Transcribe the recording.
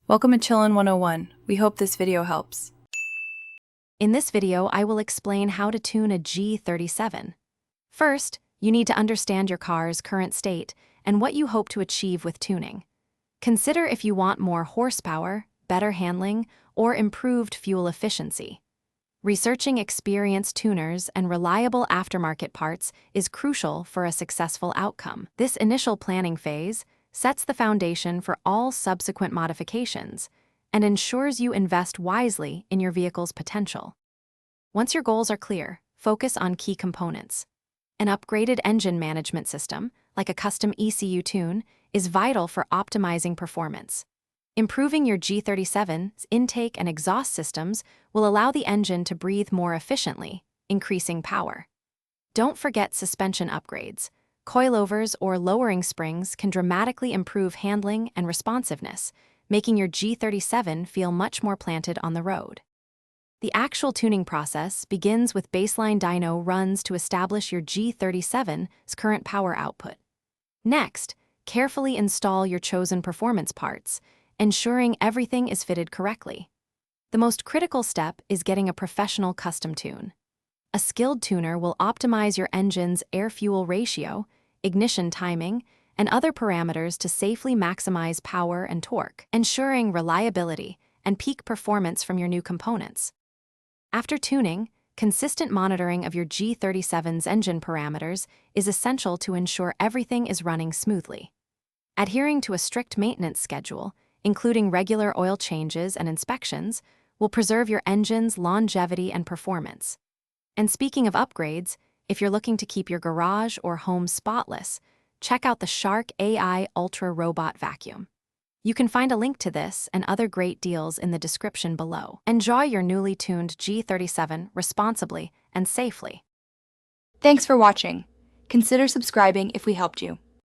Welcome to Chillin' 101. We hope this video helps. In this video, I will explain how to tune a G37. First, you need to understand your car's current state and what you hope to achieve with tuning. Consider if you want more horsepower, better handling, or improved fuel efficiency. Researching experienced tuners and reliable aftermarket parts is crucial for a successful outcome. This initial planning phase sets the foundation for all subsequent modifications and ensures you invest wisely in your vehicle's potential. Once your goals are clear, focus on key components. An upgraded engine management system, like a custom ECU tune, is vital for optimizing performance. Improving your G37's intake and exhaust systems will allow the engine to breathe more efficiently, increasing power. Don't forget suspension upgrades. Coilovers or lowering springs can dramatically improve handling and responsiveness, making your G37 feel much more planted on the road. The actual tuning process begins with baseline dyno runs to establish your G37's current power output. Next, carefully install your chosen performance parts, ensuring everything is fitted correctly. The most critical step is getting a professional custom tune. A skilled tuner will optimize your engine's air-fuel ratio, ignition timing, and other parameters to safely maximize power and torque, ensuring reliability and peak performance from your new components. After tuning, consistent monitoring of your G37's engine parameters is essential to ensure everything is running smoothly. Adhering to a strict maintenance schedule, including regular oil changes and inspections, will preserve your engine's longevity and performance. And speaking of upgrades, if you're looking to keep your garage or home spotless, check out the Shark AI Ultra Robot Vacuum. You can find a link to this and other great deals in the description below. Enjoy your newly tuned G37 responsibly and safely. Thanks for watching. Consider subscribing if we helped you.